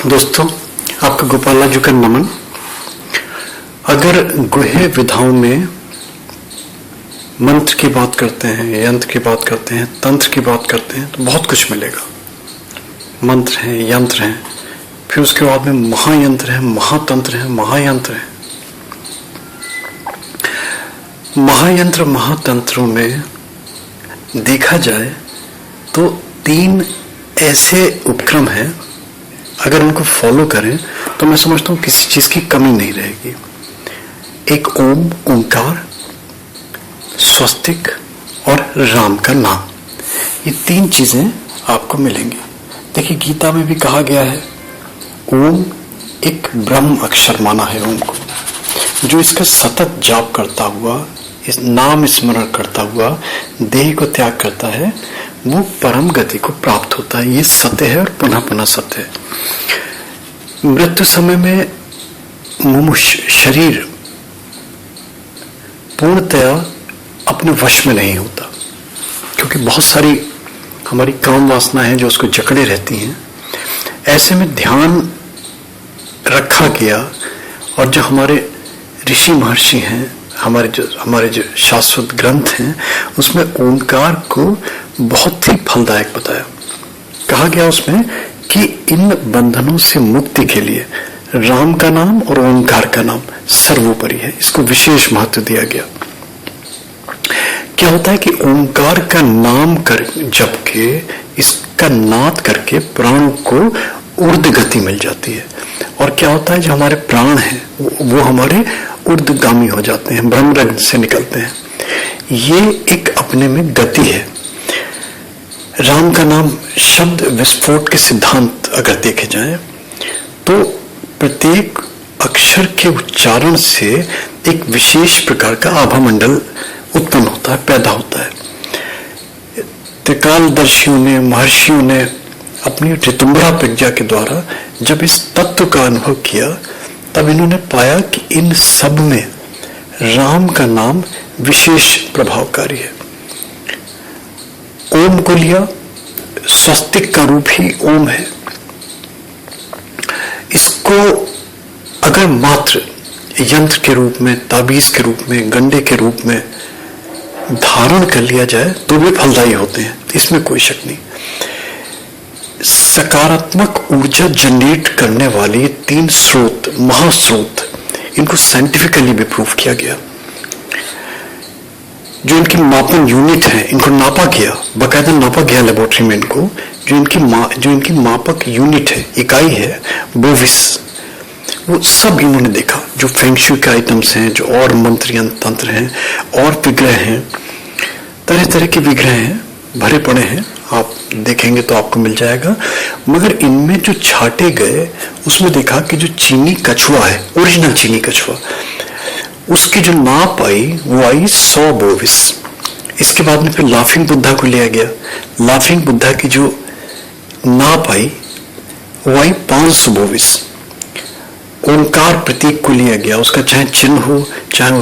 दोस्तों, आपका गोपालाजी का नमन। अगर गुह्य विधाओं में मंत्र की बात करते हैं, यंत्र की बात करते हैं, तंत्र की बात करते हैं तो बहुत कुछ मिलेगा। मंत्र हैं, यंत्र हैं, फिर उसके बाद में महायंत्र है, महातंत्र है, महायंत्र है। महायंत्र महातंत्रों में देखा जाए तो 3 ऐसे उपक्रम हैं, अगर उनको फॉलो करें तो मैं समझता हूं किसी चीज की कमी नहीं रहेगी। एक ओम, ओंकार, स्वस्तिक और राम का नाम, ये 3 चीजें आपको मिलेंगी। देखिए, गीता में भी कहा गया है ओम एक ब्रह्म अक्षर माना है ओम को। जो इसका सतत जाप करता हुआ, इस नाम स्मरण करता हुआ देह को त्याग करता है, वो परम गति को प्राप्त होता है। ये सत्य है और पुनः पुनः सत्य है। मृत्यु समय में मुमुष शरीर पूर्णतया अपने वश में नहीं होता, क्योंकि बहुत सारी हमारी काम वासना है जो उसको जकड़े रहती हैं। ऐसे में ध्यान रखा गया और जो हमारे ऋषि महर्षि हैं, हमारे जो शाश्वत ग्रंथ हैं, उसमें ओंकार को बहुत ही फलदायक बताया। कहा गया उसमें कि इन बंधनों से मुक्ति के लिए राम का नाम और ओंकार का नाम सर्वोपरि है, इसको विशेष महत्व दिया गया। क्या होता है कि ओंकार का नाम कर जप के, इसका नाद करके प्राण को ऊर्ध्व गति मिल जाती है। और क्या होता है, जो हमारे प्राण हैं वो हमारे ऊर्ध्वगामी हो जाते हैं, ब्रह्मरंध्र से निकलते हैं। ये एक अपने में गति है। राम का नाम शब्द विस्फोट के सिद्धांत अगर देखे जाएं तो प्रत्येक अक्षर के उच्चारण से एक विशेष प्रकार का आभा मंडल उत्पन्न होता है, पैदा होता है। त्रिकालदर्शियों ने, महर्षियों ने अपनी ऋतुम्बरा प्रज्ञा के द्वारा जब इस तत्व का अनुभव किया, तब इन्होंने पाया कि इन सब में राम का नाम विशेष प्रभावकारी है। ओम को लिया, स्वस्तिक का रूप ही ओम है। इसको अगर मात्र यंत्र के रूप में, ताबीज के रूप में, गंडे के रूप में धारण कर लिया जाए तो वे फलदायी होते हैं, इसमें कोई शक नहीं। सकारात्मक ऊर्जा जनरेट करने वाले 3 स्रोत, महास्रोत, इनको साइंटिफिकली भी प्रूव किया गया। जो इनकी मापन यूनिट है, इनको नापा गया, बाकायदा नापा गया लेबोरेटरी में इनको। जो इनकी मापक यूनिट है, इकाई है, बोविस, वो सब इन्होंने देखा। जो फेंगशुई के आइटम्स हैं, जो और मंत्र यंत्र तंत्र हैं, और विग्रह हैं, तरह तरह के विग्रह हैं, भरे पड़े हैं, आप देखेंगे तो आपको मिल जाएगा। मगर इनमें जो छाटे गए, उसमें देखा कि जो चीनी कछुआ है, ओरिजिनल चीनी कछुआ, उसकी जो नाप आई वो आई 100 बोविस। इसके बाद में फिर लाफिंग बुद्धा को लिया गया। लाफिंग बुद्धा की जो नाप आई वो आई 500 बोविस। ओंकार प्रतीक को लिया गया, उसका चाहे चिन्ह हो, चाहे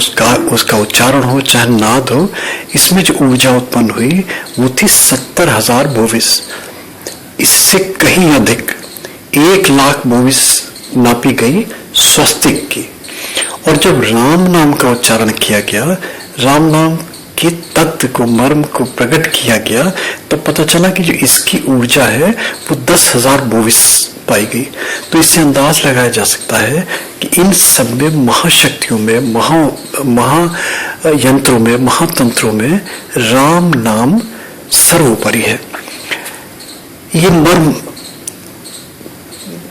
उसका उच्चारण हो, चाहे नाद हो, इसमें जो ऊर्जा उत्पन्न हुई वो थी 70,000 बोविस। इससे कहीं अधिक 1,00,000 बोविस नापी गई स्वस्तिक की। और जब राम नाम का उच्चारण किया गया, राम नाम के तत्व को, मर्म को प्रकट किया गया, तो पता चला कि जो इसकी ऊर्जा है वो 10,000 बोविस पाई गई। तो इससे अंदाज लगाया जा सकता है कि इन सब में, महाशक्तियों में, महायंत्रों में, महातंत्रों में राम नाम सर्वोपरि है। ये मर्म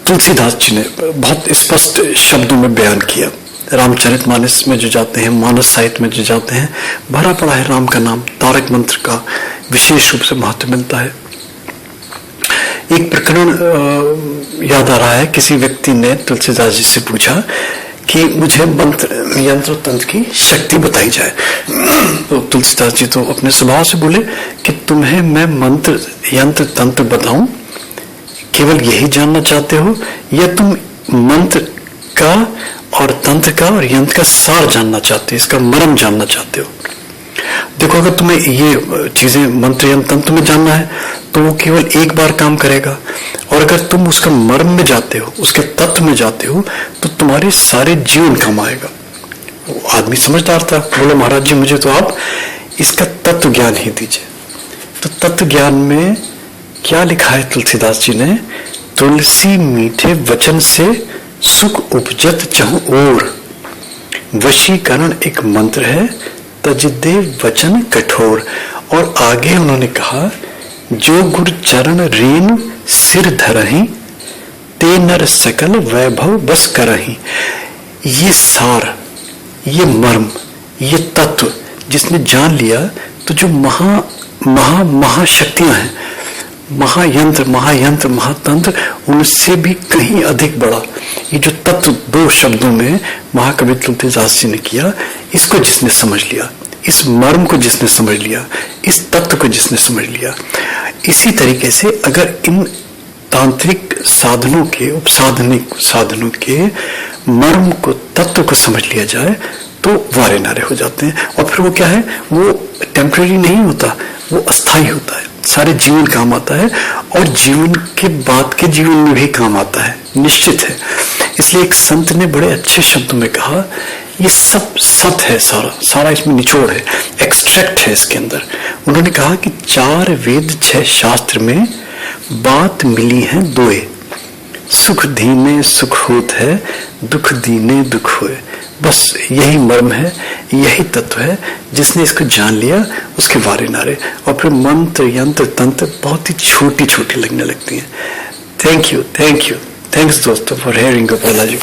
तुलसीदास जी ने बहुत स्पष्ट शब्दों में बयान किया। रामचरितमानस में जो जाते हैं, मानस साहित्य में जो जाते हैं, भरा पड़ा है राम का नाम। तारक मंत्र का विशेष रूप से महत्व मिलता है। एक प्रकरण याद आ रहा है, किसी व्यक्ति ने तुलसीदास जी से पूछा कि मुझे मंत्र, यंत्र, तंत्र की शक्ति बताई जाए। तो तुलसीदास जी तो अपने स्वभाव से बोले कि तुम्हें मैं मंत्र, यंत्र, तंत्र बताऊं, केवल यही जानना चाहते हो, या तुम मंत्र का और तंत्र का और यंत्र का सार जानना चाहते हो, इसका मर्म जानना चाहते हो? देखो, अगर तुम्हें ये चीजें मंत्र यंत्र तंत्र में जानना है तो वो केवल एक बार काम करेगा, और अगर तुम उसका मर्म में जाते हो, उसके तत्व में जाते हो, तो तुम्हारे सारे जीवन काम आएगा। वो आदमी समझदार था, बोले महाराज जी मुझे तो आप इसका तत्व ज्ञान ही दीजिए। तो तत्व ज्ञान में क्या लिखा है तुलसीदास जी ने? तुलसी मीठे वचन से सुख उपजत चहु ओर, वशीकरण एक मंत्र है, तजदे वचन कठोर। और आगे उन्होंने कहा, जो गुरु चरण रेणु सिर धरहि, ते नर सकल वैभव बस करहि। ये सार, ये मर्म, ये तत्व जिसने जान लिया, तो जो महाशक्तियां हैं, महायंत्र महातंत्र, उनसे भी कहीं अधिक बड़ा ये जो तत्व दो शब्दों में महाकवि तुलसीदास जी ने किया, इसको जिसने समझ लिया, इस मर्म को जिसने समझ लिया, इस तत्व को जिसने समझ लिया, इसी तरीके से अगर इन तांत्रिक साधनों के, उपसाधनिक साधनों के मर्म को, तत्व को समझ लिया जाए तो वारे नारे हो जाते हैं। और फिर वो क्या है, वो टेम्परेरी नहीं होता, वो अस्थाई होता है, सारे जीवन काम आता है, और जीवन के बाद के जीवन में भी काम आता है, निश्चित है। इसलिए एक संत ने बड़े अच्छे शब्दों में कहा, ये सब सत है, सारा इसमें निचोड़ है, एक्सट्रैक्ट है इसके अंदर। उन्होंने कहा कि 4 वेद 6 शास्त्र में बात मिली है दोए, सुख दीने सुख होत है, दुख दीने दुख होए। बस यही मर्म है, यही तत्व है। जिसने इसको जान लिया उसके वारे नारे, और फिर मंत्र यंत्र तंत्र बहुत ही छोटी छोटी लगने लगती हैं। थैंक यू, थैंक्स दोस्तों फॉर हेयरिंग गोपाला जी।